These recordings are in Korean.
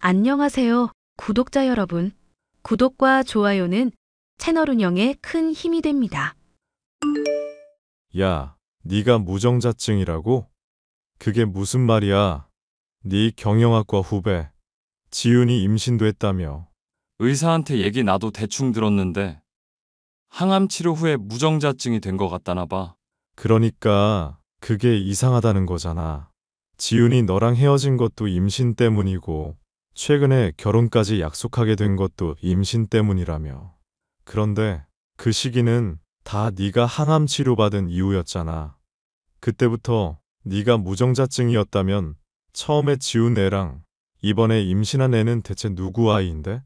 안녕하세요, 구독자 여러분. 구독과 좋아요는 채널 운영에 큰 힘이 됩니다. 야, 네가 무정자증이라고? 그게 무슨 말이야? 네 경영학과 후배 지윤이 임신도 했다며. 의사한테 얘기 나도 대충 들었는데 항암 치료 후에 무정자증이 된 것 같다나 봐. 그러니까 그게 이상하다는 거잖아. 지윤이 너랑 헤어진 것도 임신 때문이고 최근에 결혼까지 약속하게 된 것도 임신 때문이라며. 그런데 그 시기는 다 네가 항암 치료받은 이후였잖아. 그때부터 네가 무정자증이었다면 처음에 지운 애랑 이번에 임신한 애는 대체 누구 아이인데?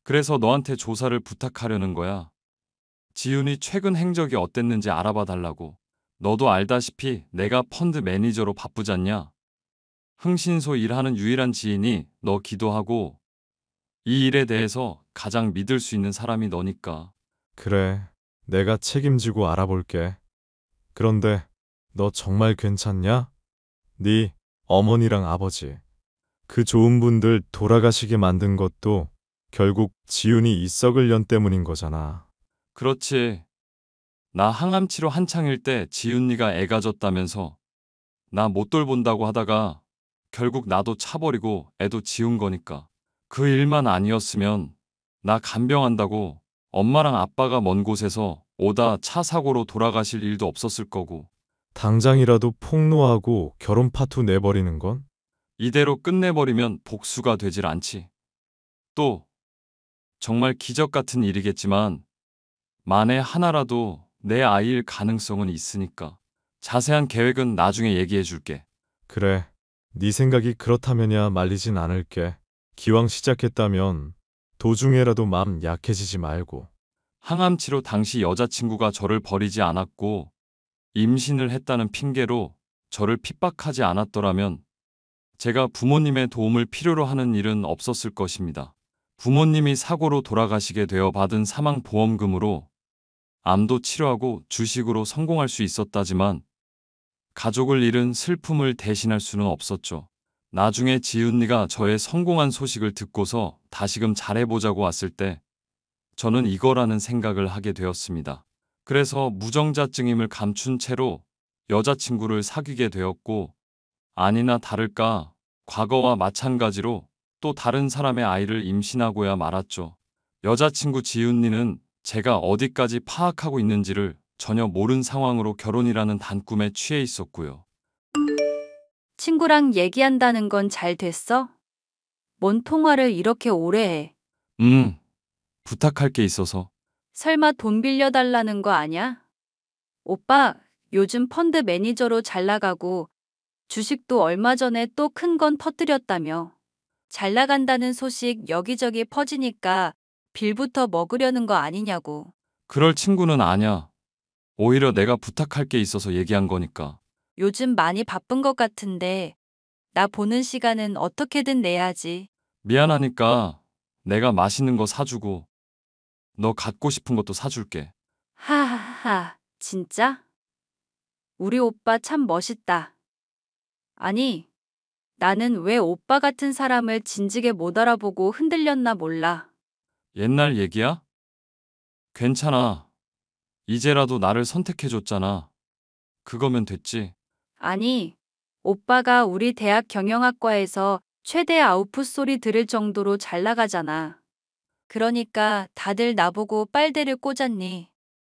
그래서 너한테 조사를 부탁하려는 거야. 지윤이 최근 행적이 어땠는지 알아봐 달라고. 너도 알다시피 내가 펀드 매니저로 바쁘잖냐? 흥신소 일하는 유일한 지인이 너 기도하고 이 일에 대해서 가장 믿을 수 있는 사람이 너니까. 그래, 내가 책임지고 알아볼게. 그런데 너 정말 괜찮냐? 네 어머니랑 아버지, 그 좋은 분들 돌아가시게 만든 것도 결국 지윤이 이 썩을 년 때문인 거잖아. 그렇지. 나 항암 치료 한창일 때 지윤이가 애 가졌다면서 나 못 돌본다고 하다가 결국 나도 차버리고 애도 지운 거니까. 그 일만 아니었으면 나 간병한다고 엄마랑 아빠가 먼 곳에서 오다 차 사고로 돌아가실 일도 없었을 거고. 당장이라도 폭로하고 결혼 파토 내버리는 건? 이대로 끝내버리면 복수가 되질 않지. 또 정말 기적 같은 일이겠지만 만에 하나라도 내 아이일 가능성은 있으니까. 자세한 계획은 나중에 얘기해 줄게. 그래, 네 생각이 그렇다면야 말리진 않을게. 기왕 시작했다면 도중에라도 마음 약해지지 말고. 항암 치료 당시 여자친구가 저를 버리지 않았고 임신을 했다는 핑계로 저를 핍박하지 않았더라면 제가 부모님의 도움을 필요로 하는 일은 없었을 것입니다. 부모님이 사고로 돌아가시게 되어 받은 사망보험금으로 암도 치료하고 주식으로 성공할 수 있었다지만 가족을 잃은 슬픔을 대신할 수는 없었죠. 나중에 지은이가 저의 성공한 소식을 듣고서 다시금 잘해보자고 왔을 때 저는 이거라는 생각을 하게 되었습니다. 그래서 무정자증임을 감춘 채로 여자친구를 사귀게 되었고 아니나 다를까 과거와 마찬가지로 또 다른 사람의 아이를 임신하고야 말았죠. 여자친구 지은이는 제가 어디까지 파악하고 있는지를 전혀 모른 상황으로 결혼이라는 단꿈에 취해 있었고요. 친구랑 얘기한다는 건 잘 됐어? 뭔 통화를 이렇게 오래 해? 부탁할 게 있어서. 설마 돈 빌려달라는 거 아냐? 오빠, 요즘 펀드 매니저로 잘 나가고 주식도 얼마 전에 또 큰 건 터뜨렸다며. 잘 나간다는 소식 여기저기 퍼지니까 빌부터 먹으려는 거 아니냐고. 그럴 친구는 아냐. 오히려 내가 부탁할 게 있어서 얘기한 거니까. 요즘 많이 바쁜 것 같은데 나 보는 시간은 어떻게든 내야지. 미안하니까 내가 맛있는 거 사주고 너 갖고 싶은 것도 사줄게. 하하하, 진짜? 우리 오빠 참 멋있다. 아니, 나는 왜 오빠 같은 사람을 진즉에 못 알아보고 흔들렸나 몰라. 옛날 얘기야? 괜찮아. 이제라도 나를 선택해줬잖아. 그거면 됐지. 아니, 오빠가 우리 대학 경영학과에서 최대 아웃풋 소리 들을 정도로 잘 나가잖아. 그러니까 다들 나보고 빨대를 꽂았니?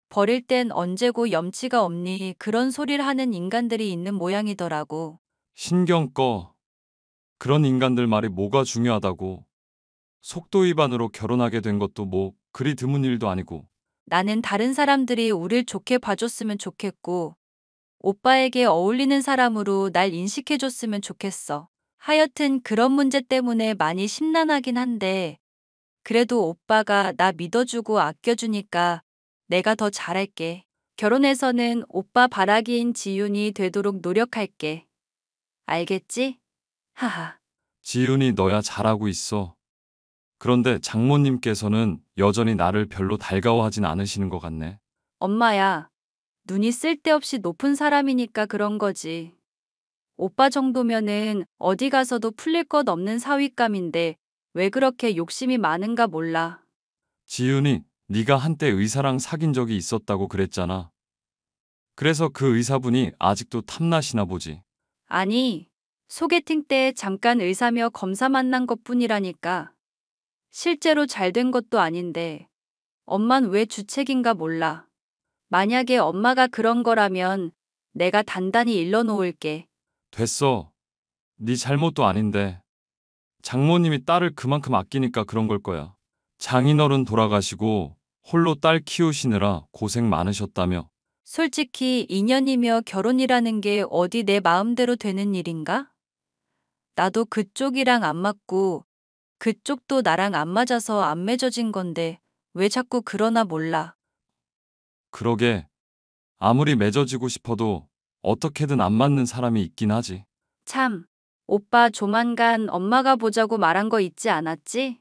버릴 땐 언제고 염치가 없니? 그런 소리를 하는 인간들이 있는 모양이더라고. 신경 꺼. 그런 인간들 말이 뭐가 중요하다고. 속도 위반으로 결혼하게 된 것도 뭐 그리 드문 일도 아니고. 나는 다른 사람들이 우릴 좋게 봐줬으면 좋겠고, 오빠에게 어울리는 사람으로 날 인식해줬으면 좋겠어. 하여튼 그런 문제 때문에 많이 심란하긴 한데, 그래도 오빠가 나 믿어주고 아껴주니까 내가 더 잘할게. 결혼해서는 오빠 바라기인 지윤이 되도록 노력할게. 알겠지? 하하. 지훈이 너야 잘하고 있어. 그런데 장모님께서는 여전히 나를 별로 달가워하진 않으시는 것 같네. 엄마야, 눈이 쓸데없이 높은 사람이니까 그런 거지. 오빠 정도면은 어디 가서도 풀릴 것 없는 사윗감인데 왜 그렇게 욕심이 많은가 몰라. 지윤이 네가 한때 의사랑 사귄 적이 있었다고 그랬잖아. 그래서 그 의사분이 아직도 탐나시나 보지. 아니, 소개팅 때 잠깐 의사며 검사 만난 것뿐이라니까. 실제로 잘 된 것도 아닌데 엄만 왜 주책인가 몰라. 만약에 엄마가 그런 거라면 내가 단단히 일러놓을게. 됐어. 네 잘못도 아닌데. 장모님이 딸을 그만큼 아끼니까 그런 걸 거야. 장인어른 돌아가시고 홀로 딸 키우시느라 고생 많으셨다며. 솔직히 인연이며 결혼이라는 게 어디 내 마음대로 되는 일인가? 나도 그쪽이랑 안 맞고 그쪽도 나랑 안 맞아서 안 맺어진 건데 왜 자꾸 그러나 몰라. 그러게. 아무리 맺어지고 싶어도 어떻게든 안 맞는 사람이 있긴 하지. 참, 오빠 조만간 엄마가 보자고 말한 거 있지 않았지?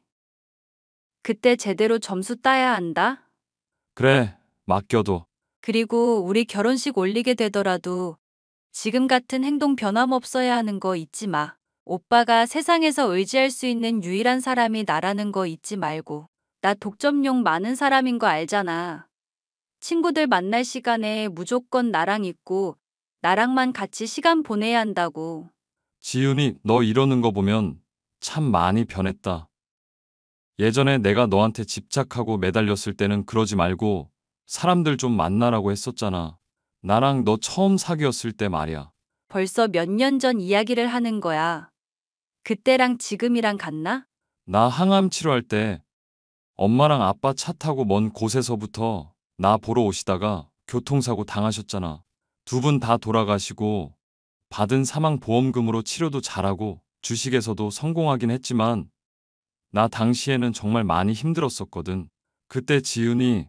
그때 제대로 점수 따야 한다. 그래, 맡겨둬. 그리고 우리 결혼식 올리게 되더라도 지금 같은 행동 변함없어야 하는 거 잊지 마. 오빠가 세상에서 의지할 수 있는 유일한 사람이 나라는 거 잊지 말고. 나 독점용 많은 사람인 거 알잖아. 친구들 만날 시간에 무조건 나랑 있고 나랑만 같이 시간 보내야 한다고. 지윤이 너 이러는 거 보면 참 많이 변했다. 예전에 내가 너한테 집착하고 매달렸을 때는 그러지 말고 사람들 좀 만나라고 했었잖아. 나랑 너 처음 사귀었을 때 말이야. 벌써 몇 년 전 이야기를 하는 거야. 그때랑 지금이랑 같나? 나 항암 치료할 때 엄마랑 아빠 차 타고 먼 곳에서부터 나 보러 오시다가 교통사고 당하셨잖아. 두 분 다 돌아가시고 받은 사망보험금으로 치료도 잘하고 주식에서도 성공하긴 했지만 나 당시에는 정말 많이 힘들었었거든. 그때 지은이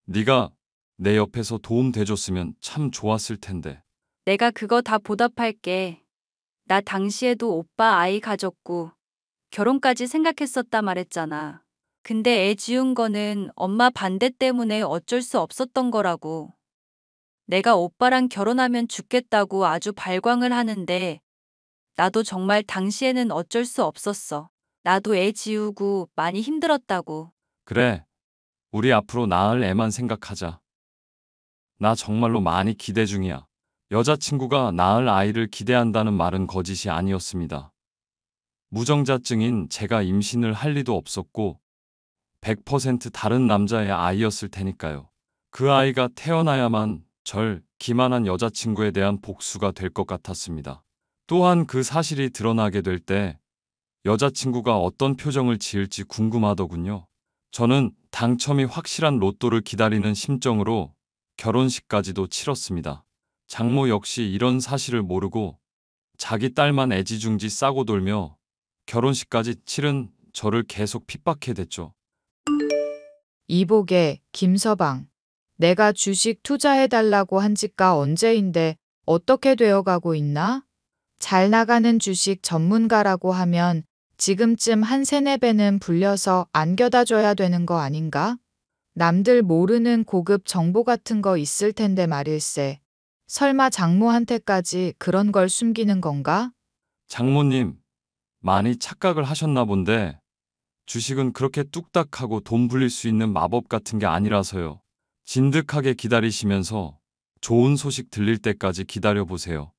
네가 내 옆에서 도움 돼줬으면 참 좋았을 텐데. 내가 그거 다 보답할게. 나 당시에도 오빠 아이 가졌고 결혼까지 생각했었다 말했잖아. 근데 애 지운 거는 엄마 반대 때문에 어쩔 수 없었던 거라고. 내가 오빠랑 결혼하면 죽겠다고 아주 발광을 하는데 나도 정말 당시에는 어쩔 수 없었어. 나도 애 지우고 많이 힘들었다고. 그래, 우리 앞으로 낳을 애만 생각하자. 나 정말로 많이 기대 중이야. 여자친구가 낳을 아이를 기대한다는 말은 거짓이 아니었습니다. 무정자증인 제가 임신을 할 리도 없었고 100% 다른 남자의 아이였을 테니까요. 그 아이가 태어나야만 절 기만한 여자친구에 대한 복수가 될 것 같았습니다. 또한 그 사실이 드러나게 될 때 여자친구가 어떤 표정을 지을지 궁금하더군요. 저는 당첨이 확실한 로또를 기다리는 심정으로 결혼식까지도 치렀습니다. 장모 역시 이런 사실을 모르고 자기 딸만 애지중지 싸고 돌며 결혼식까지 치른 저를 계속 핍박해댔죠. 이보게, 김서방. 내가 주식 투자해달라고 한 지가 언제인데 어떻게 되어가고 있나? 잘 나가는 주식 전문가라고 하면 지금쯤 한 세네 배는 불려서 안겨다 줘야 되는 거 아닌가? 남들 모르는 고급 정보 같은 거 있을 텐데 말일세. 설마 장모한테까지 그런 걸 숨기는 건가? 장모님, 많이 착각을 하셨나 본데 주식은 그렇게 뚝딱하고 돈 불릴 수 있는 마법 같은 게 아니라서요. 진득하게 기다리시면서 좋은 소식 들릴 때까지 기다려보세요.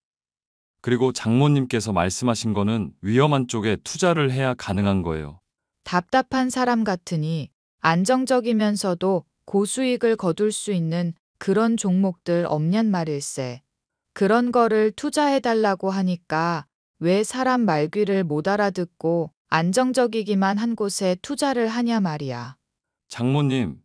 그리고 장모님께서 말씀하신 거는 위험한 쪽에 투자를 해야 가능한 거예요. 답답한 사람 같으니 안정적이면서도 고수익을 거둘 수 있는 그런 종목들 없냔 말일세. 그런 거를 투자해달라고 하니까 왜 사람 말귀를 못 알아듣고 안정적이기만 한 곳에 투자를 하냐 말이야. 장모님,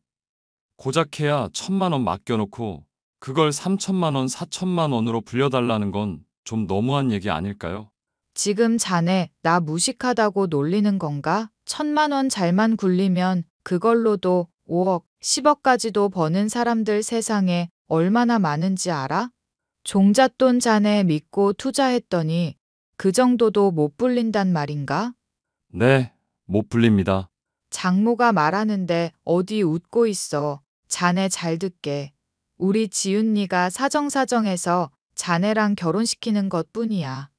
고작해야 1,000만 원 맡겨놓고 그걸 3천만 원, 4천만 원으로 불려달라는 건 좀 너무한 얘기 아닐까요? 지금 자네 나 무식하다고 놀리는 건가? 1,000만 원 잘만 굴리면 그걸로도 5억, 10억까지도 버는 사람들 세상에 얼마나 많은지 알아? 종잣돈 자네 믿고 투자했더니 그 정도도 못 불린단 말인가? 네, 못 불립니다. 장모가 말하는데 어디 웃고 있어. 자네 잘 듣게. 우리 지윤이가 사정사정해서 자네랑 결혼시키는 것뿐이야.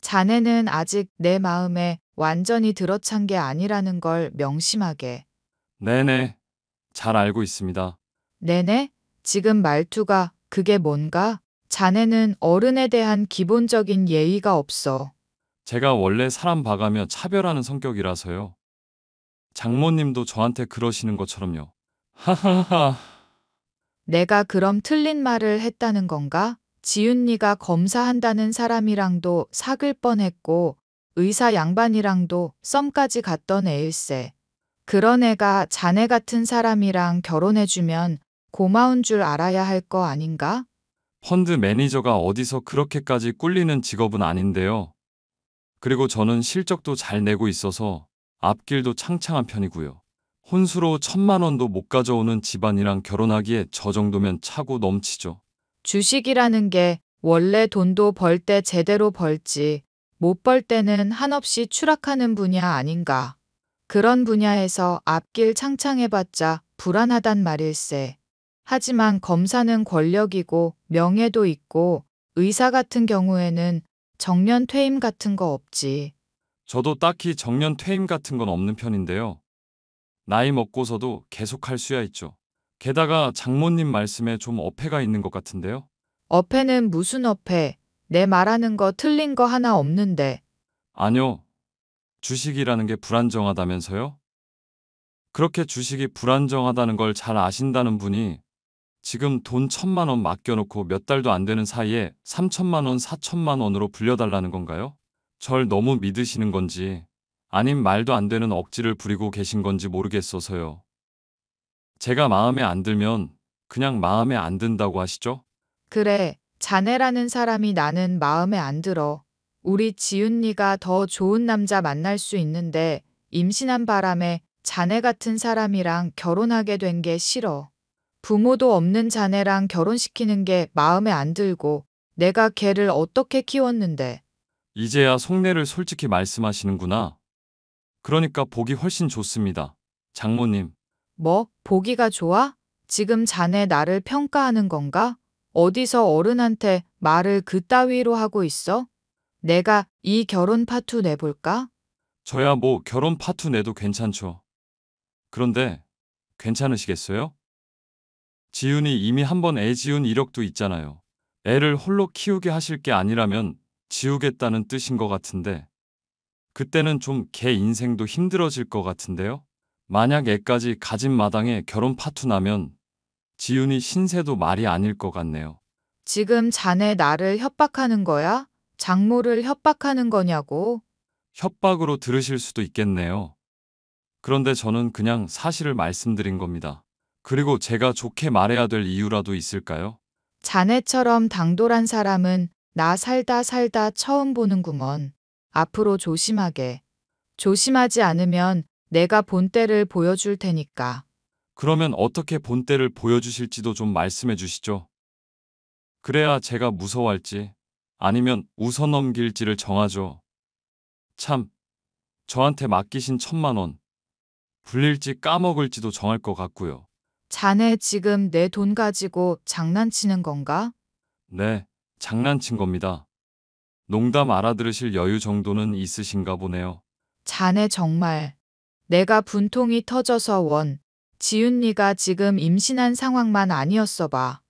자네는 아직 내 마음에 완전히 들어찬 게 아니라는 걸 명심하게. 네네. 잘 알고 있습니다. 네네? 지금 말투가 그게 뭔가? 자네는 어른에 대한 기본적인 예의가 없어. 제가 원래 사람 봐가며 차별하는 성격이라서요. 장모님도 저한테 그러시는 것처럼요. 하하하. 내가 그럼 틀린 말을 했다는 건가? 지윤이가 검사한다는 사람이랑도 사귈 뻔했고 의사 양반이랑도 썸까지 갔던 애일세. 그런 애가 자네 같은 사람이랑 결혼해주면 고마운 줄 알아야 할 거 아닌가? 펀드 매니저가 어디서 그렇게까지 꿀리는 직업은 아닌데요. 그리고 저는 실적도 잘 내고 있어서 앞길도 창창한 편이고요. 혼수로 1,000만 원도 못 가져오는 집안이랑 결혼하기에 저 정도면 차고 넘치죠. 주식이라는 게 원래 돈도 벌 때 제대로 벌지, 못 벌 때는 한없이 추락하는 분야 아닌가. 그런 분야에서 앞길 창창해봤자 불안하단 말일세. 하지만 검사는 권력이고 명예도 있고 의사 같은 경우에는 정년 퇴임 같은 거 없지. 저도 딱히 정년 퇴임 같은 건 없는 편인데요. 나이 먹고서도 계속 할 수야 있죠. 게다가 장모님 말씀에 좀 어폐가 있는 것 같은데요. 어폐는 무슨 어폐? 내 말하는 거 틀린 거 하나 없는데. 아니요. 주식이라는 게 불안정하다면서요? 그렇게 주식이 불안정하다는 걸 잘 아신다는 분이 지금 돈 1,000만 원 맡겨놓고 몇 달도 안 되는 사이에 3,000만 원, 4,000만 원으로 불려달라는 건가요? 절 너무 믿으시는 건지 아님 말도 안 되는 억지를 부리고 계신 건지 모르겠어서요. 제가 마음에 안 들면 그냥 마음에 안 든다고 하시죠? 그래, 자네라는 사람이 나는 마음에 안 들어. 우리 지윤이가 더 좋은 남자 만날 수 있는데 임신한 바람에 자네 같은 사람이랑 결혼하게 된 게 싫어. 부모도 없는 자네랑 결혼시키는 게 마음에 안 들고 내가 걔를 어떻게 키웠는데. 이제야 속내를 솔직히 말씀하시는구나. 그러니까 보기 훨씬 좋습니다. 장모님, 뭐, 보기가 좋아? 지금 자네 나를 평가하는 건가? 어디서 어른한테 말을 그따위로 하고 있어? 내가 이 결혼 파투 내볼까? 저야 뭐 결혼 파투 내도 괜찮죠. 그런데 괜찮으시겠어요? 지훈이 이미 한 번 애 지운 이력도 있잖아요. 애를 홀로 키우게 하실 게 아니라면 지우겠다는 뜻인 것 같은데 그때는 좀 걔 인생도 힘들어질 것 같은데요? 만약 애까지 가진 마당에 결혼 파투 나면 지훈이 신세도 말이 아닐 것 같네요. 지금 자네 나를 협박하는 거야? 장모를 협박하는 거냐고? 협박으로 들으실 수도 있겠네요. 그런데 저는 그냥 사실을 말씀드린 겁니다. 그리고 제가 좋게 말해야 될 이유라도 있을까요? 자네처럼 당돌한 사람은 나 살다 살다 처음 보는구먼. 앞으로 조심하게. 조심하지 않으면 내가 본때를 보여줄 테니까. 그러면 어떻게 본때를 보여주실지도 좀 말씀해 주시죠. 그래야 제가 무서워할지 아니면 웃어넘길지를 정하죠. 참, 저한테 맡기신 1,000만 원 불릴지 까먹을지도 정할 것 같고요. 자네 지금 내 돈 가지고 장난치는 건가? 네, 장난친 겁니다. 농담 알아들으실 여유 정도는 있으신가 보네요. 자네 정말. 내가 분통이 터져서 지윤이가 지금 임신한 상황만 아니었어 봐.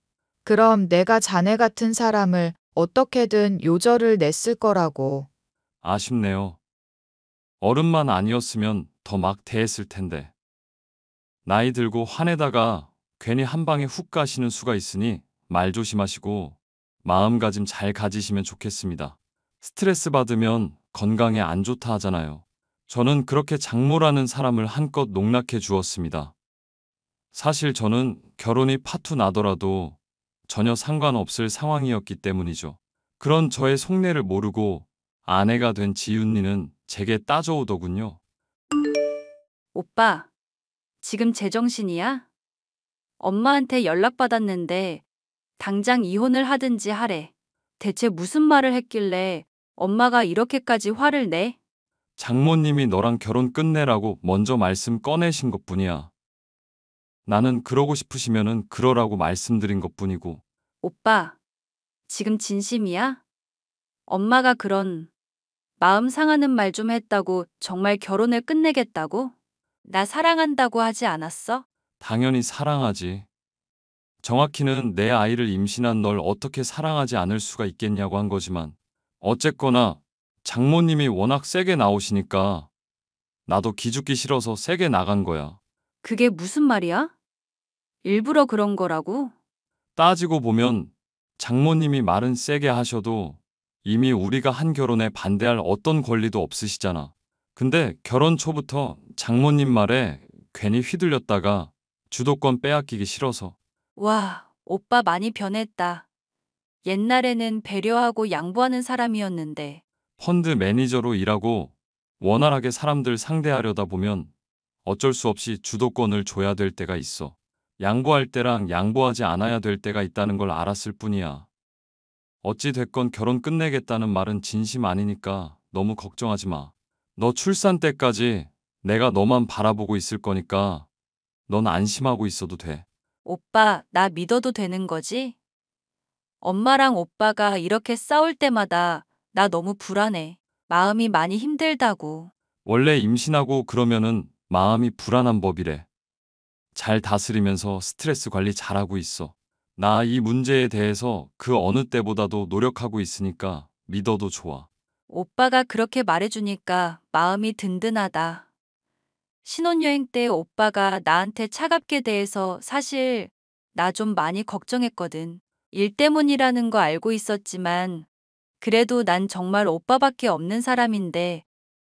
그럼 내가 자네 같은 사람을 어떻게든 요절을 냈을 거라고. 아쉽네요. 어른만 아니었으면 더 막 대했을 텐데. 나이 들고 화내다가 괜히 한 방에 훅 가시는 수가 있으니 말 조심하시고 마음가짐 잘 가지시면 좋겠습니다. 스트레스 받으면 건강에 안 좋다 하잖아요. 저는 그렇게 장모라는 사람을 한껏 농락해 주었습니다. 사실 저는 결혼이 파투 나더라도 전혀 상관없을 상황이었기 때문이죠. 그런 저의 속내를 모르고 아내가 된 지윤이는 제게 따져오더군요. 오빠, 지금 제정신이야? 엄마한테 연락받았는데 당장 이혼을 하든지 하래. 대체 무슨 말을 했길래 엄마가 이렇게까지 화를 내? 장모님이 너랑 결혼 끝내라고 먼저 말씀 꺼내신 것뿐이야. 나는 그러고 싶으시면은 그러라고 말씀드린 것뿐이고. 오빠, 지금 진심이야? 엄마가 그런 마음 상하는 말 좀 했다고 정말 결혼을 끝내겠다고? 나 사랑한다고 하지 않았어? 당연히 사랑하지. 정확히는 내 아이를 임신한 널 어떻게 사랑하지 않을 수가 있겠냐고 한 거지만 어쨌거나 장모님이 워낙 세게 나오시니까 나도 기죽기 싫어서 세게 나간 거야. 그게 무슨 말이야? 일부러 그런 거라고? 따지고 보면 장모님이 말은 세게 하셔도 이미 우리가 한 결혼에 반대할 어떤 권리도 없으시잖아. 근데 결혼 초부터 장모님 말에 괜히 휘둘렸다가 주도권 빼앗기기 싫어서. 와, 오빠 많이 변했다. 옛날에는 배려하고 양보하는 사람이었는데. 펀드 매니저로 일하고 원활하게 사람들 상대하려다 보면 어쩔 수 없이 주도권을 줘야 될 때가 있어. 양보할 때랑 양보하지 않아야 될 때가 있다는 걸 알았을 뿐이야. 어찌 됐건 결혼 끝내겠다는 말은 진심 아니니까 너무 걱정하지 마. 너 출산 때까지 내가 너만 바라보고 있을 거니까 넌 안심하고 있어도 돼. 오빠, 나 믿어도 되는 거지? 엄마랑 오빠가 이렇게 싸울 때마다 나 너무 불안해. 마음이 많이 힘들다고. 원래 임신하고 그러면은 마음이 불안한 법이래. 잘 다스리면서 스트레스 관리 잘하고 있어. 나 이 문제에 대해서 그 어느 때보다도 노력하고 있으니까 믿어도 좋아. 오빠가 그렇게 말해주니까 마음이 든든하다. 신혼여행 때 오빠가 나한테 차갑게 대해서 사실 나 좀 많이 걱정했거든. 일 때문이라는 거 알고 있었지만 그래도 난 정말 오빠밖에 없는 사람인데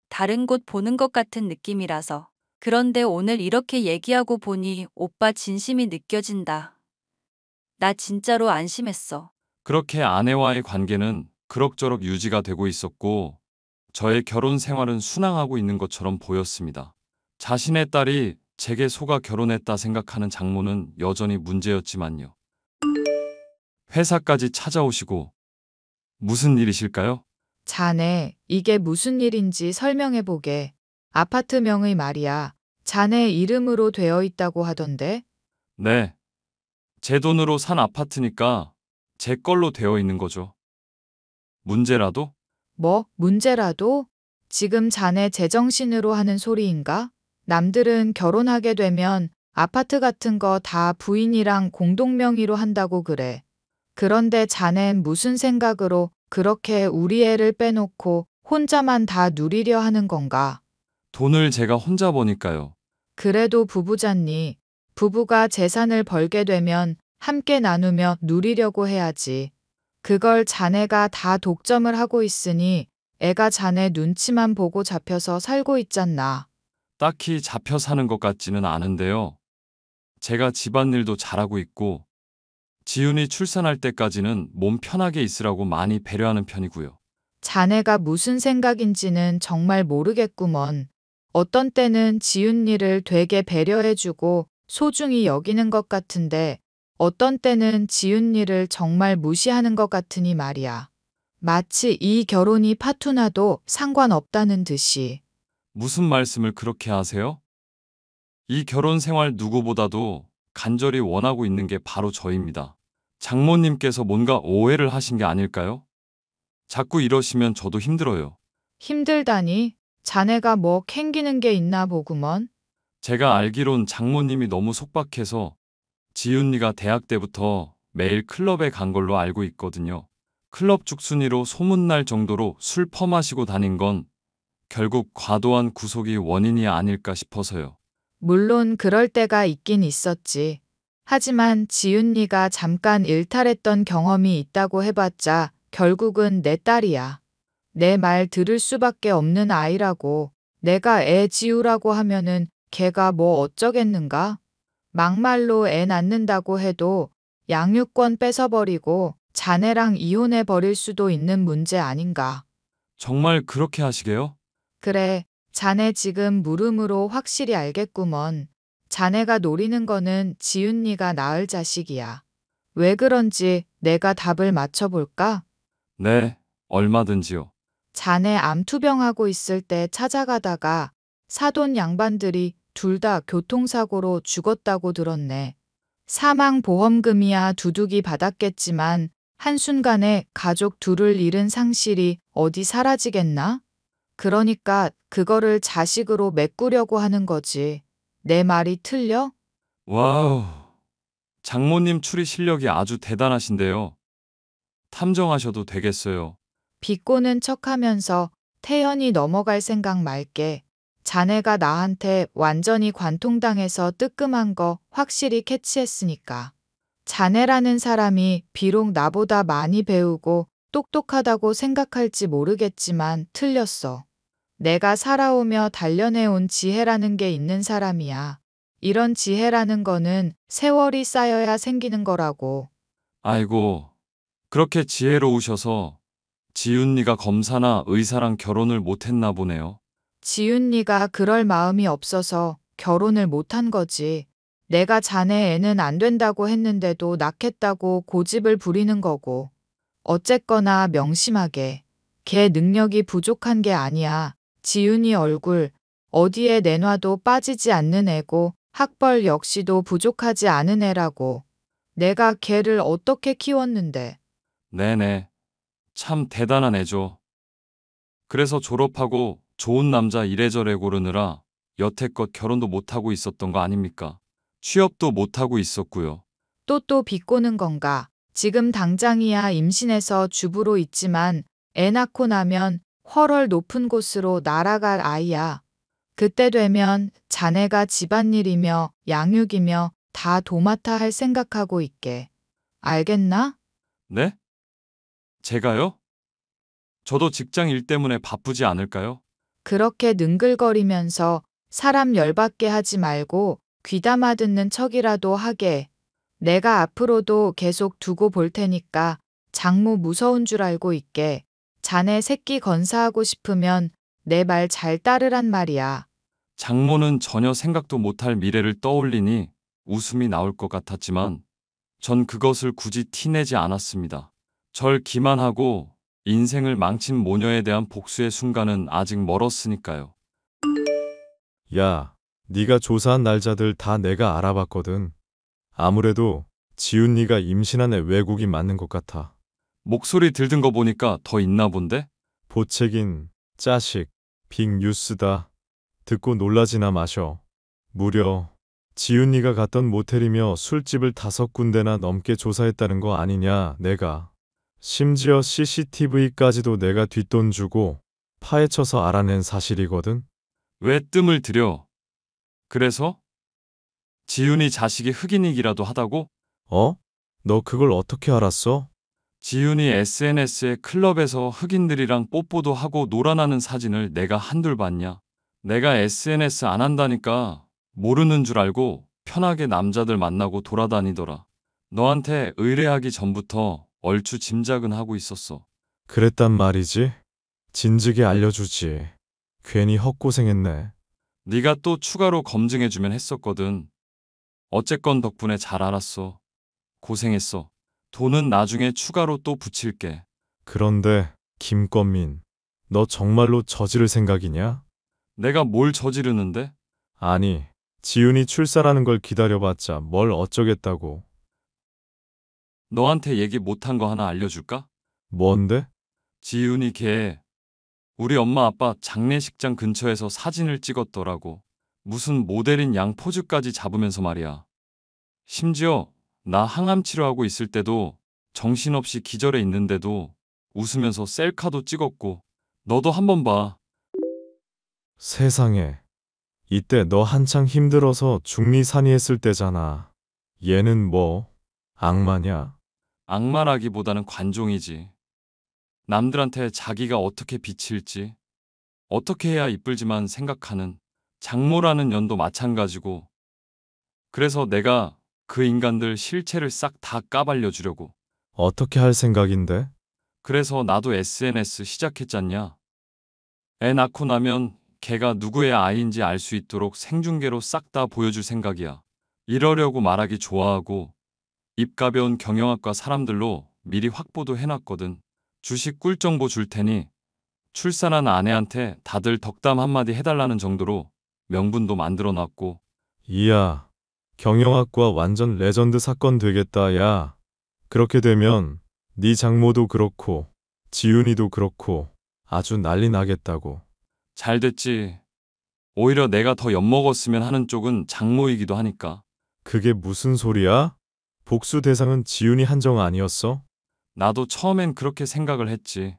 다른 곳 보는 것 같은 느낌이라서. 그런데 오늘 이렇게 얘기하고 보니 오빠 진심이 느껴진다. 나 진짜로 안심했어. 그렇게 아내와의 관계는 그럭저럭 유지가 되고 있었고 저의 결혼 생활은 순항하고 있는 것처럼 보였습니다. 자신의 딸이 제게 속아 결혼했다 생각하는 장모는 여전히 문제였지만요. 회사까지 찾아오시고 무슨 일이실까요? 자네, 이게 무슨 일인지 설명해 보게. 아파트명의 말이야. 자네 이름으로 되어 있다고 하던데? 네. 제 돈으로 산 아파트니까 제 걸로 되어 있는 거죠. 문제라도? 뭐, 문제라도? 지금 자네 제정신으로 하는 소리인가? 남들은 결혼하게 되면 아파트 같은 거 다 부인이랑 공동명의로 한다고 그래. 그런데 자넨 무슨 생각으로 그렇게 우리 애를 빼놓고 혼자만 다 누리려 하는 건가? 돈을 제가 혼자 버니까요. 그래도 부부잖니. 부부가 재산을 벌게 되면 함께 나누며 누리려고 해야지. 그걸 자네가 다 독점을 하고 있으니 애가 자네 눈치만 보고 잡혀서 살고 있잖나. 딱히 잡혀 사는 것 같지는 않은데요. 제가 집안일도 잘하고 있고 지훈이 출산할 때까지는 몸 편하게 있으라고 많이 배려하는 편이고요. 자네가 무슨 생각인지는 정말 모르겠구먼. 어떤 때는 지훈이를 되게 배려해주고 소중히 여기는 것 같은데 어떤 때는 지훈이를 정말 무시하는 것 같으니 말이야. 마치 이 결혼이 파투나도 상관없다는 듯이. 무슨 말씀을 그렇게 하세요? 이 결혼 생활 누구보다도 간절히 원하고 있는 게 바로 저입니다. 장모님께서 뭔가 오해를 하신 게 아닐까요? 자꾸 이러시면 저도 힘들어요. 힘들다니? 자네가 뭐 캥기는 게 있나 보구먼. 제가 알기론 장모님이 너무 속박해서 지훈이가 대학 때부터 매일 클럽에 간 걸로 알고 있거든요. 클럽 죽순이로 소문날 정도로 술 퍼마시고 다닌 건 결국 과도한 구속이 원인이 아닐까 싶어서요. 물론 그럴 때가 있긴 있었지. 하지만 지훈이가 잠깐 일탈했던 경험이 있다고 해봤자 결국은 내 딸이야. 내 말 들을 수밖에 없는 아이라고. 내가 애 지우라고 하면은 걔가 뭐 어쩌겠는가? 막말로 애 낳는다고 해도 양육권 뺏어버리고 자네랑 이혼해 버릴 수도 있는 문제 아닌가. 정말 그렇게 하시게요? 그래, 자네 지금 물음으로 확실히 알겠구먼. 자네가 노리는 거는 지훈이가 낳을 자식이야. 왜 그런지 내가 답을 맞춰볼까? 네, 얼마든지요. 자네 암투병하고 있을 때 찾아가다가 사돈 양반들이 둘 다 교통사고로 죽었다고 들었네. 사망보험금이야 두둑이 받았겠지만 한순간에 가족 둘을 잃은 상실이 어디 사라지겠나? 그러니까 그거를 자식으로 메꾸려고 하는 거지. 내 말이 틀려? 와우. 장모님 추리 실력이 아주 대단하신데요. 탐정하셔도 되겠어요. 비꼬는 척하면서 태연히 넘어갈 생각 말게. 자네가 나한테 완전히 관통당해서 뜨끔한 거 확실히 캐치했으니까. 자네라는 사람이 비록 나보다 많이 배우고 똑똑하다고 생각할지 모르겠지만 틀렸어. 내가 살아오며 단련해온 지혜라는 게 있는 사람이야. 이런 지혜라는 거는 세월이 쌓여야 생기는 거라고. 아이고, 그렇게 지혜로우셔서 지윤이가 검사나 의사랑 결혼을 못했나 보네요. 지윤이가 그럴 마음이 없어서 결혼을 못한 거지. 내가 자네 애는 안 된다고 했는데도 낳겠다고 고집을 부리는 거고. 어쨌거나 명심하게. 걔 능력이 부족한 게 아니야. 지윤이 얼굴 어디에 내놔도 빠지지 않는 애고 학벌 역시도 부족하지 않은 애라고. 내가 걔를 어떻게 키웠는데. 네네. 참 대단한 애죠. 그래서 졸업하고 좋은 남자 이래저래 고르느라 여태껏 결혼도 못하고 있었던 거 아닙니까? 취업도 못하고 있었고요. 또 비꼬는 건가? 지금 당장이야 임신해서 주부로 있지만 애 낳고 나면 훨훨 높은 곳으로 날아갈 아이야. 그때 되면 자네가 집안일이며 양육이며 다 도맡아 할 생각하고 있게. 알겠나? 네? 제가요? 저도 직장 일 때문에 바쁘지 않을까요? 그렇게 능글거리면서 사람 열받게 하지 말고 귀담아 듣는 척이라도 하게. 내가 앞으로도 계속 두고 볼 테니까 장모 무서운 줄 알고 있게. 자네 새끼 건사하고 싶으면 내 말 잘 따르란 말이야. 장모는 전혀 생각도 못할 미래를 떠올리니 웃음이 나올 것 같았지만 전 그것을 굳이 티내지 않았습니다. 절 기만하고 인생을 망친 모녀에 대한 복수의 순간은 아직 멀었으니까요. 야, 네가 조사한 날짜들 다 내가 알아봤거든. 아무래도 지훈이가 임신한 애 외국인 맞는 것 같아. 목소리 들든 거 보니까 더 있나 본데? 보채긴, 짜식, 빅뉴스다. 듣고 놀라지나 마셔. 무려 지훈이가 갔던 모텔이며 술집을 5군데나 넘게 조사했다는 거 아니냐, 내가. 심지어 CCTV까지도 내가 뒷돈 주고 파헤쳐서 알아낸 사실이거든. 왜 뜸을 들여? 그래서? 지윤이 자식이 흑인이기라도 하다고? 어? 너 그걸 어떻게 알았어? 지윤이 SNS에 클럽에서 흑인들이랑 뽀뽀도 하고 놀아나는 사진을 내가 한둘 봤냐? 내가 SNS 안 한다니까 모르는 줄 알고 편하게 남자들 만나고 돌아다니더라. 너한테 의뢰하기 전부터 얼추 짐작은 하고 있었어. 그랬단 말이지. 진즉에 알려주지. 괜히 헛고생했네. 네가 또 추가로 검증해주면 했었거든. 어쨌건 덕분에 잘 알았어. 고생했어. 돈은 나중에 추가로 또 붙일게. 그런데 김건민, 너 정말로 저지를 생각이냐? 내가 뭘 저지르는데? 아니, 지훈이 출산하는 걸 기다려봤자 뭘 어쩌겠다고. 너한테 얘기 못한 거 하나 알려줄까? 뭔데? 지훈이 걔 우리 엄마 아빠 장례식장 근처에서 사진을 찍었더라고. 무슨 모델인 양 포즈까지 잡으면서 말이야. 심지어 나 항암 치료하고 있을 때도 정신없이 기절해 있는데도 웃으면서 셀카도 찍었고. 너도 한번 봐. 세상에. 이때 너 한창 힘들어서 중리산이했을 때잖아. 얘는 뭐, 악마냐? 악마라기보다는 관종이지. 남들한테 자기가 어떻게 비칠지, 어떻게 해야 이쁠지만 생각하는 장모라는 년도 마찬가지고. 그래서 내가 그 인간들 실체를 싹 다 까발려주려고. 어떻게 할 생각인데? 그래서 나도 SNS 시작했잖냐. 애 낳고 나면 걔가 누구의 아이인지 알 수 있도록 생중계로 싹 다 보여줄 생각이야. 이러려고 말하기 좋아하고 입 가벼운 경영학과 사람들로 미리 확보도 해놨거든. 주식 꿀 정보 줄 테니 출산한 아내한테 다들 덕담 한마디 해달라는 정도로 명분도 만들어놨고. 이야, 경영학과 완전 레전드 사건 되겠다, 야. 그렇게 되면 네 장모도 그렇고 지훈이도 그렇고 아주 난리 나겠다고. 잘 됐지. 오히려 내가 더 엿먹었으면 하는 쪽은 장모이기도 하니까. 그게 무슨 소리야? 복수 대상은 지윤이 한정 아니었어? 나도 처음엔 그렇게 생각을 했지.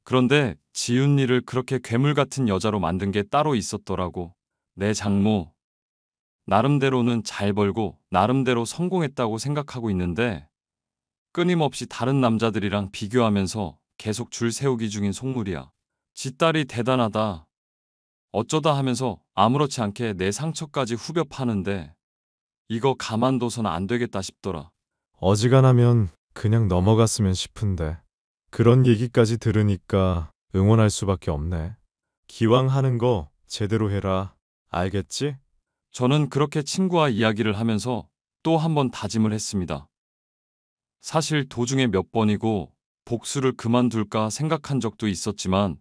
그런데 지윤이를 그렇게 괴물 같은 여자로 만든 게 따로 있었더라고. 내 장모. 나름대로는 잘 벌고 나름대로 성공했다고 생각하고 있는데 끊임없이 다른 남자들이랑 비교하면서 계속 줄 세우기 중인 속물이야. 지 딸이 대단하다. 어쩌다 하면서 아무렇지 않게 내 상처까지 후벼 파는데 이거 가만둬선 안 되겠다 싶더라. 어지간하면 그냥 넘어갔으면 싶은데. 그런 얘기까지 들으니까 응원할 수밖에 없네. 기왕 하는 거 제대로 해라. 알겠지? 저는 그렇게 친구와 이야기를 하면서 또 한 번 다짐을 했습니다. 사실 도중에 몇 번이고 복수를 그만둘까 생각한 적도 있었지만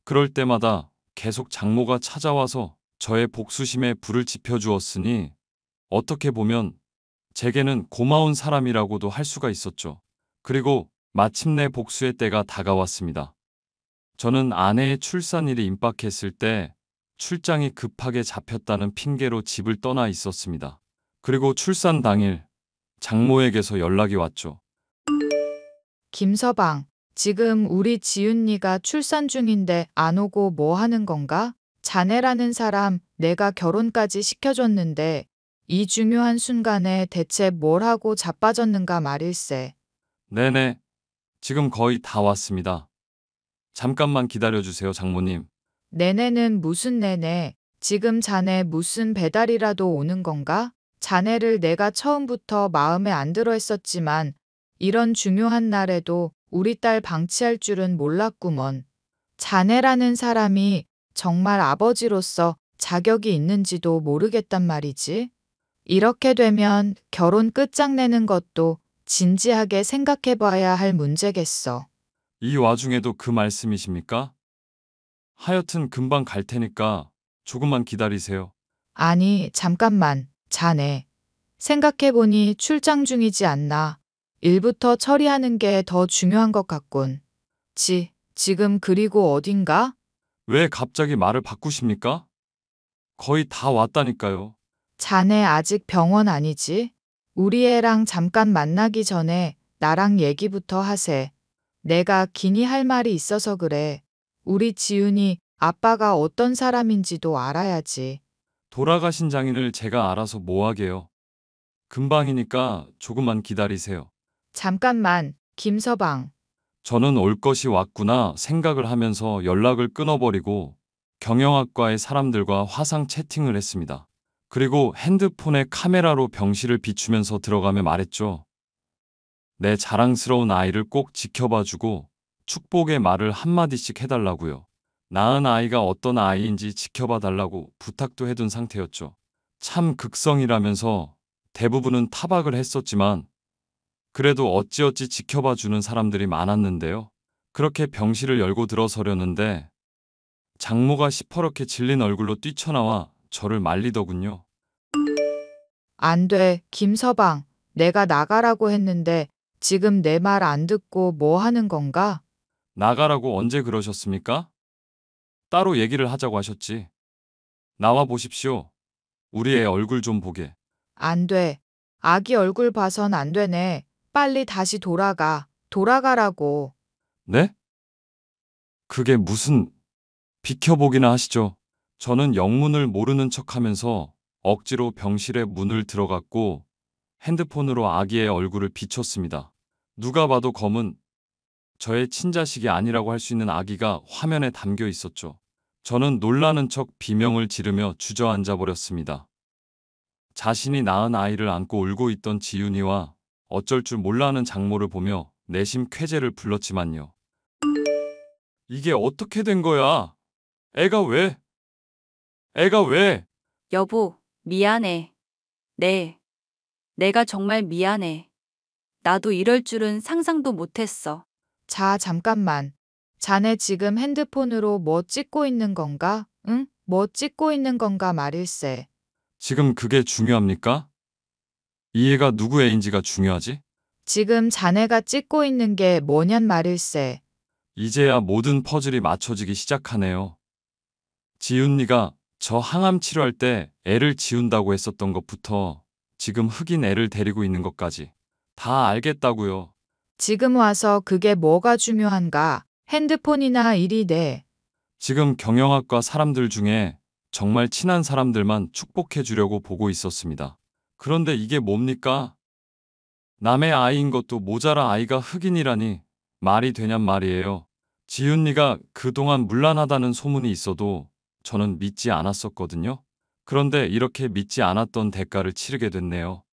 그럴 때마다 계속 장모가 찾아와서 저의 복수심에 불을 지펴주었으니 어떻게 보면 제게는 고마운 사람이라고도 할 수가 있었죠. 그리고 마침내 복수의 때가 다가왔습니다. 저는 아내의 출산일이 임박했을 때 출장이 급하게 잡혔다는 핑계로 집을 떠나 있었습니다. 그리고 출산 당일 장모에게서 연락이 왔죠. 김서방, 지금 우리 지윤이가 출산 중인데 안 오고 뭐 하는 건가? 자네라는 사람 내가 결혼까지 시켜줬는데 이 중요한 순간에 대체 뭘 하고 자빠졌는가 말일세. 네네, 지금 거의 다 왔습니다. 잠깐만 기다려주세요, 장모님. 내내는 무슨 내내? 지금 자네 무슨 배달이라도 오는 건가? 자네를 내가 처음부터 마음에 안 들어 했었지만 이런 중요한 날에도 우리 딸 방치할 줄은 몰랐구먼. 자네라는 사람이 정말 아버지로서 자격이 있는지도 모르겠단 말이지. 이렇게 되면 결혼 끝장내는 것도 진지하게 생각해봐야 할 문제겠어. 이 와중에도 그 말씀이십니까? 하여튼 금방 갈 테니까 조금만 기다리세요. 아니, 잠깐만, 자네. 생각해보니 출장 중이지 않나. 일부터 처리하는 게 더 중요한 것 같군. 지금 그리고 어딘가? 왜 갑자기 말을 바꾸십니까? 거의 다 왔다니까요. 자네 아직 병원 아니지? 우리 애랑 잠깐 만나기 전에 나랑 얘기부터 하세. 내가 기니 할 말이 있어서 그래. 우리 지훈이 아빠가 어떤 사람인지도 알아야지. 돌아가신 장인을 제가 알아서 뭐하게요. 금방이니까 조금만 기다리세요. 잠깐만, 김서방. 저는 올 것이 왔구나 생각을 하면서 연락을 끊어버리고 경영학과의 사람들과 화상 채팅을 했습니다. 그리고 핸드폰에 카메라로 병실을 비추면서 들어가며 말했죠. 내 자랑스러운 아이를 꼭 지켜봐주고 축복의 말을 한마디씩 해달라고요. 낳은 아이가 어떤 아이인지 지켜봐달라고 부탁도 해둔 상태였죠. 참 극성이라면서 대부분은 타박을 했었지만 그래도 어찌어찌 지켜봐주는 사람들이 많았는데요. 그렇게 병실을 열고 들어서려는데 장모가 시퍼렇게 질린 얼굴로 뛰쳐나와 저를 말리더군요. 안 돼, 김서방. 내가 나가라고 했는데 지금 내 말 안 듣고 뭐 하는 건가? 나가라고 언제 그러셨습니까? 따로 얘기를 하자고 하셨지. 나와 보십시오. 우리 애 얼굴 좀 보게. 안 돼. 아기 얼굴 봐선 안 되네. 빨리 다시 돌아가. 돌아가라고. 네? 그게 무슨... 비켜보기나 하시죠. 저는 영문을 모르는 척하면서 억지로 병실에 문을 들어갔고 핸드폰으로 아기의 얼굴을 비췄습니다. 누가 봐도 검은 저의 친자식이 아니라고 할 수 있는 아기가 화면에 담겨 있었죠. 저는 놀라는 척 비명을 지르며 주저앉아 버렸습니다. 자신이 낳은 아이를 안고 울고 있던 지윤이와 어쩔 줄 몰라 하는 장모를 보며 내심 쾌재를 불렀지만요. 이게 어떻게 된 거야? 애가 왜? 애가 왜? 여보, 미안해. 네. 내가 정말 미안해. 나도 이럴 줄은 상상도 못했어. 자, 잠깐만. 자네 지금 핸드폰으로 뭐 찍고 있는 건가? 응? 뭐 찍고 있는 건가 말일세. 지금 그게 중요합니까? 이 애가 누구 애인지가 중요하지? 지금 자네가 찍고 있는 게 뭐냔 말일세. 이제야 모든 퍼즐이 맞춰지기 시작하네요. 지훈이가 저 항암 치료할 때 애를 지운다고 했었던 것부터 지금 흑인 애를 데리고 있는 것까지 다 알겠다고요. 지금 와서 그게 뭐가 중요한가? 핸드폰이나 일이 돼. 지금 경영학과 사람들 중에 정말 친한 사람들만 축복해 주려고 보고 있었습니다. 그런데 이게 뭡니까? 남의 아이인 것도 모자라 아이가 흑인이라니 말이 되냔 말이에요. 지훈이가 그동안 문란하다는 소문이 있어도 저는 믿지 않았었거든요. 그런데 이렇게 믿지 않았던 대가를 치르게 됐네요.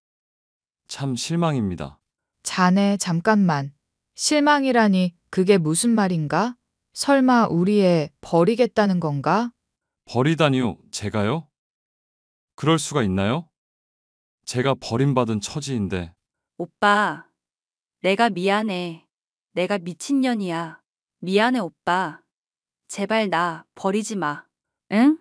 참 실망입니다. 자네, 잠깐만. 실망이라니 그게 무슨 말인가? 설마 우리 애 버리겠다는 건가? 버리다니요? 제가요? 그럴 수가 있나요? 제가 버림받은 처지인데. 오빠, 내가 미안해. 내가 미친년이야. 미안해, 오빠. 제발 나 버리지 마. 응?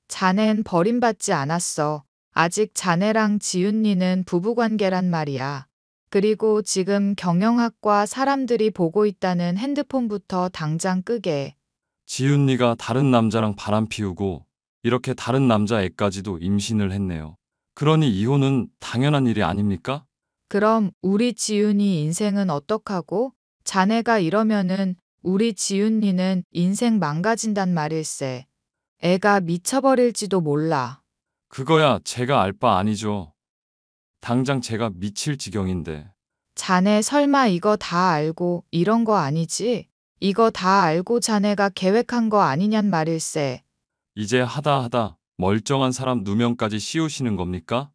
자넨 버림받지 않았어. 아직 자네랑 지윤이는 부부관계란 말이야. 그리고 지금 경영학과 사람들이 보고 있다는 핸드폰부터 당장 끄게. 지훈이가 다른 남자랑 바람 피우고 이렇게 다른 남자 애까지도 임신을 했네요. 그러니 이혼은 당연한 일이 아닙니까? 그럼 우리 지윤이 인생은 어떡하고? 자네가 이러면은 우리 지윤이는 인생 망가진단 말일세. 애가 미쳐버릴지도 몰라. 그거야 제가 알 바 아니죠. 당장 제가 미칠 지경인데. 자네 설마 이거 다 알고 이런 거 아니지? 이거 다 알고 자네가 계획한 거 아니냔 말일세. 이제 하다 멀쩡한 사람 누명까지 씌우시는 겁니까?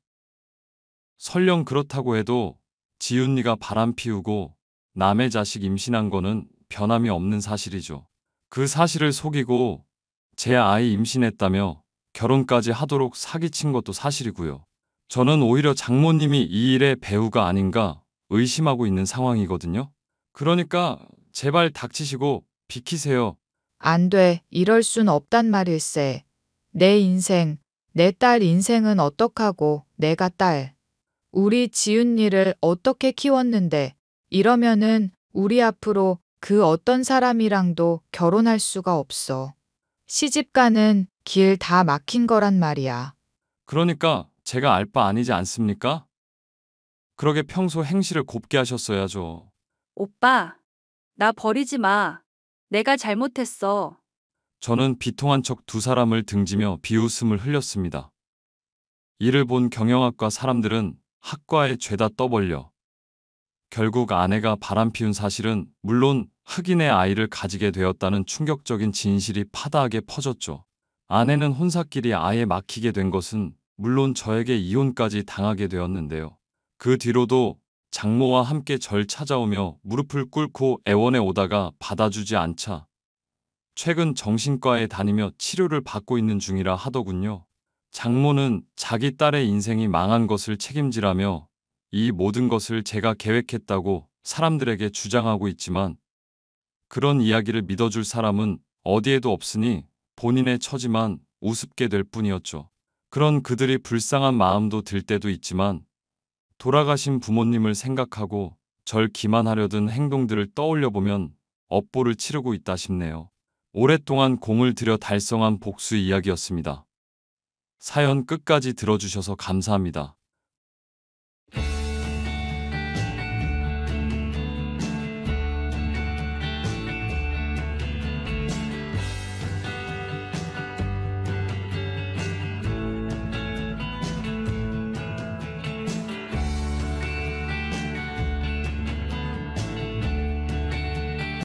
설령 그렇다고 해도 지훈이가 바람 피우고 남의 자식 임신한 거는 변함이 없는 사실이죠. 그 사실을 속이고 제 아이 임신했다며 결혼까지 하도록 사기친 것도 사실이고요. 저는 오히려 장모님이 이 일의 배우가 아닌가 의심하고 있는 상황이거든요. 그러니까 제발 닥치시고 비키세요. 안 돼. 이럴 순 없단 말일세. 내 인생, 내 딸 인생은 어떡하고 내가 딸. 우리 지윤이를 어떻게 키웠는데 이러면은 우리 앞으로 그 어떤 사람이랑도 결혼할 수가 없어. 시집가는 길 다 막힌 거란 말이야. 그러니까 제가 알 바 아니지 않습니까? 그러게 평소 행실을 곱게 하셨어야죠. 오빠, 나 버리지 마. 내가 잘못했어. 저는 비통한 척 두 사람을 등지며 비웃음을 흘렸습니다. 이를 본 경영학과 사람들은 학과에 죄다 떠벌려 결국 아내가 바람피운 사실은 물론 흑인의 아이를 가지게 되었다는 충격적인 진실이 파다하게 퍼졌죠. 아내는 혼사길이 아예 막히게 된 것은 물론 저에게 이혼까지 당하게 되었는데요. 그 뒤로도 장모와 함께 절 찾아오며 무릎을 꿇고 애원해 오다가 받아주지 않자 최근 정신과에 다니며 치료를 받고 있는 중이라 하더군요. 장모는 자기 딸의 인생이 망한 것을 책임지라며 이 모든 것을 제가 계획했다고 사람들에게 주장하고 있지만 그런 이야기를 믿어줄 사람은 어디에도 없으니 본인의 처지만 우습게 될 뿐이었죠. 그런 그들이 불쌍한 마음도 들 때도 있지만 돌아가신 부모님을 생각하고 절 기만하려던 행동들을 떠올려 보면 업보를 치르고 있다 싶네요. 오랫동안 공을 들여 달성한 복수 이야기였습니다. 사연 끝까지 들어주셔서 감사합니다.